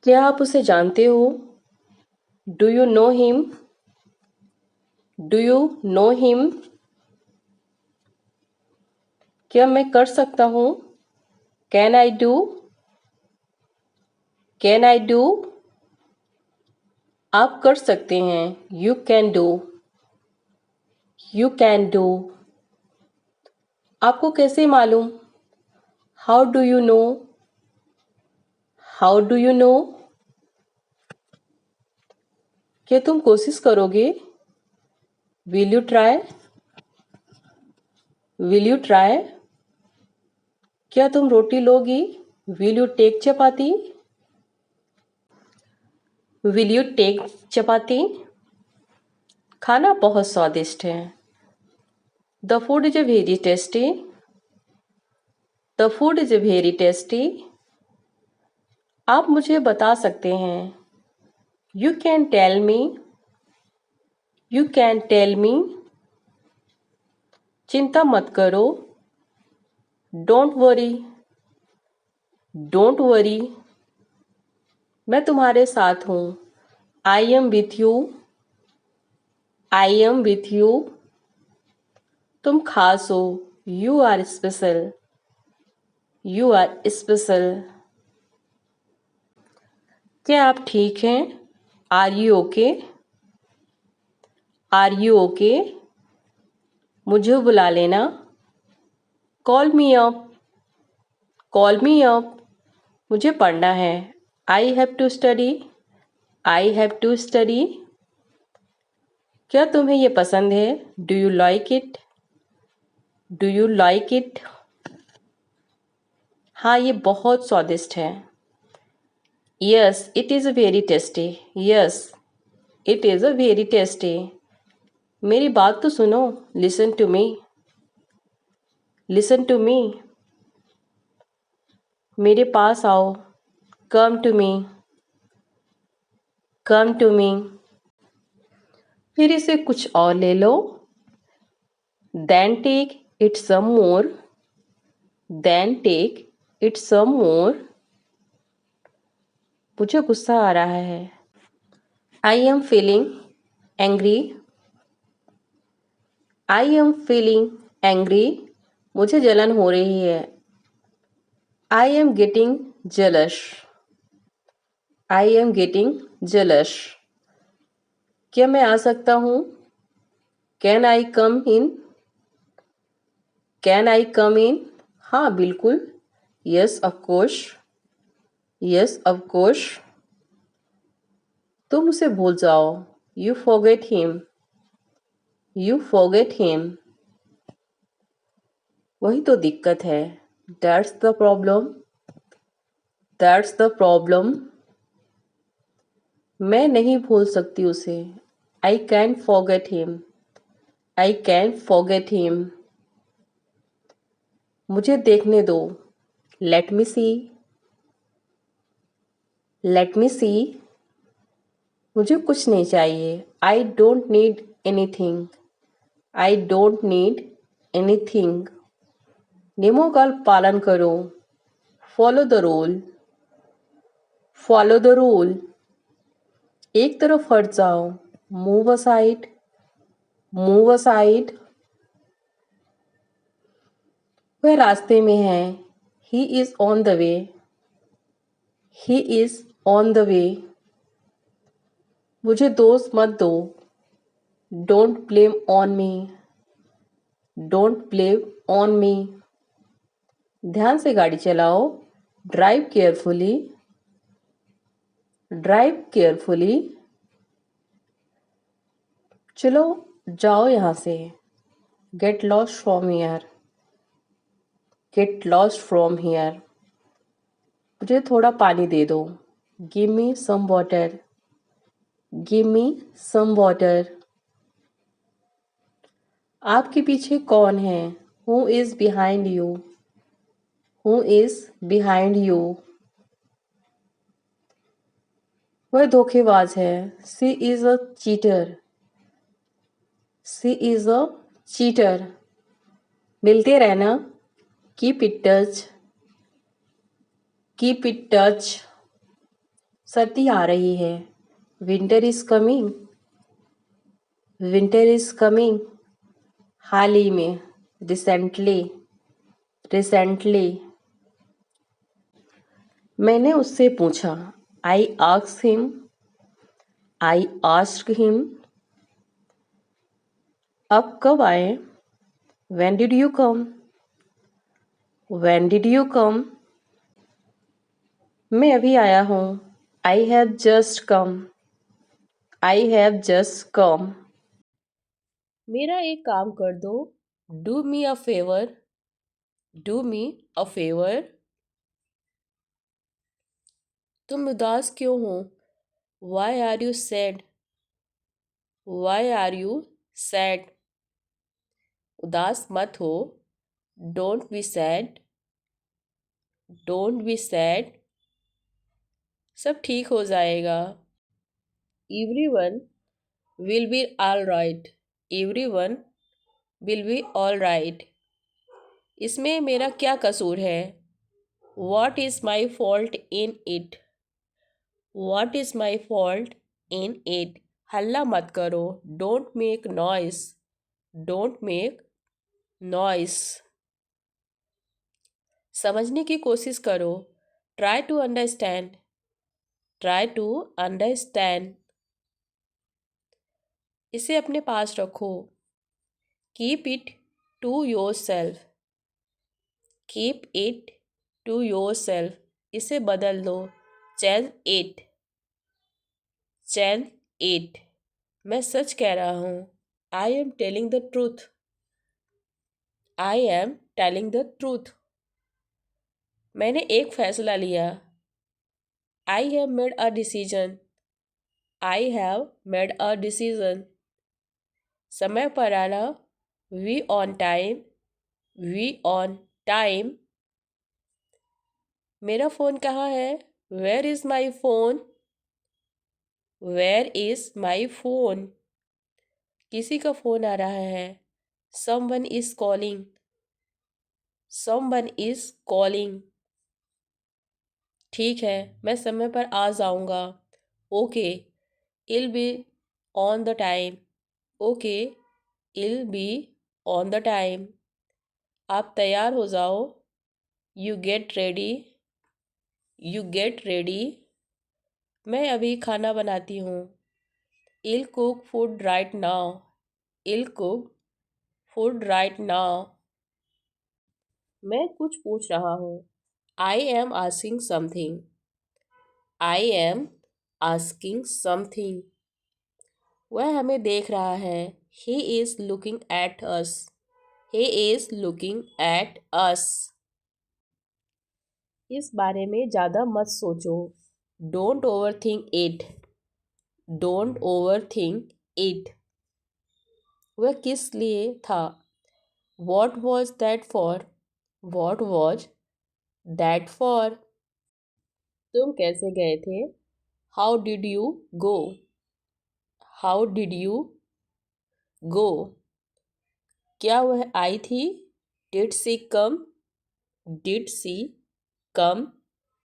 [SPEAKER 2] क्या आप उसे जानते हो? Do you know him? Do you know him? क्या मैं कर सकता हूँ? Can I do? Can I do? आप कर सकते हैं। You can do. You can do. आपको कैसे मालूम? How do you know? How do you know? क्या तुम कोशिश करोगे? Will you try? Will you try? क्या तुम रोटी लोगी? Will you take chapati? Will you take chapati? खाना बहुत स्वादिष्ट है। The food is very tasty. The food is very tasty. आप मुझे बता सकते हैं। You can tell me. You can tell me. चिंता मत करो। Don't worry. Don't worry. मैं तुम्हारे साथ हूँ। I am with you. I am with you. तुम खास हो। You are special. You are special. क्या आप ठीक हैं? Are you okay? Are you okay? मुझे बुला लेना। Call me up. Call me up. मुझे पढ़ना है। I have to study. I have to study. क्या तुम्हें ये पसंद है? Do you like it? Do you like it? हाँ, ये बहुत स्वादिष्ट है। Yes it is very tasty. Yes it is very tasty. मेरी बात तो सुनो। Listen to me. Listen to me. मेरे पास आओ। Come to me. Come to me. फिर इसे कुछ और ले लो। Then take it some more. Then take it some more. मुझे गुस्सा आ रहा है। I am feeling angry. I am feeling angry. मुझे जलन हो रही है। I am getting jealous. I am getting jealous. क्या मैं आ सकता हूँ? Can I come in? Can I come in? हाँ बिल्कुल। Yes of course. Yes of course. तुम उसे भूल जाओ। You forget him. You forget him. वही तो दिक्कत है। That's the problem. That's the problem. मैं नहीं भूल सकती उसे। I can forget him. I can forget him. मुझे देखने दो। Let me see. Let me सी। मुझे कुछ नहीं चाहिए। I don't need anything. I don't need anything. नियमों का पालन करो। Follow the rule. Follow the rule. एक तरफ हट जाओ। Move aside. Move aside. वह रास्ते में है। He is on the way. He is on the way. मुझे दोष मत दो। Don't blame on me. Don't blame on me. ध्यान से गाड़ी चलाओ। Drive carefully. Drive carefully. चलो जाओ यहाँ से। Get lost from here. Get lost from here. मुझे थोड़ा पानी दे दो। Give me some water. Give me some water. आपके पीछे कौन है? Who is behind you? Who is behind you? वह धोखेबाज है। She is a cheater. She is a cheater. मिलते रहना। Keep it touch. Keep it touch. सर्दी आ रही है। Winter is coming. Winter is coming. हाल ही में। रिसेंटली। रिसेंटली। मैंने उससे पूछा। I asked him. I asked him. अब कब आए? When did you come? When did you come? मैं अभी आया हूँ। I have just come. I have just come.
[SPEAKER 1] मेरा एक काम कर दो। Do me a favour. Do me a favour. तुम उदास क्यों हो? Why are you sad? Why are you sad? उदास मत हो। Don't be sad. Don't be sad. सब ठीक हो जाएगा। Everyone will be all right. Everyone will be all right. इसमें मेरा क्या कसूर है? What is my fault in it? What is my fault in it? हल्ला मत करो। Don't make noise. Don't make noise. समझने की कोशिश करो। Try to understand. Try to understand. इसे अपने पास रखो। Keep it to yourself. Keep it to yourself. इसे बदल दो। Change it. Change it. मैं सच कह रहा हूँ। I am telling the truth. I am telling the truth. मैंने एक फैसला लिया। I have made a decision. I have made a decision. समय पर आना। We on time. We on time. मेरा फ़ोन कहाँ है? Where is my phone? Where is my phone? किसी का फ़ोन आ रहा है। Someone is calling. Someone is calling. ठीक है, मैं समय पर आ जाऊँगा। Okay, I'll be on the time. Okay, I'll be on the time. आप तैयार हो जाओ। You get ready. You get ready. मैं अभी खाना बनाती हूँ। इल कुक फूड राइट नाउ। इल कुक फूड राइट नाउ। मैं कुछ पूछ रहा हूँ। I am asking something. I am asking something. वह हमें देख रहा है। He is looking at us. He is looking at us. इस बारे में ज़्यादा मत सोचो। Don't over think it. Don't over think it. वह किस लिए था? What was that for? What was that for? तुम कैसे गए थे? How did you go? How did you go? क्या वह आई थी? Did she come? Did she come?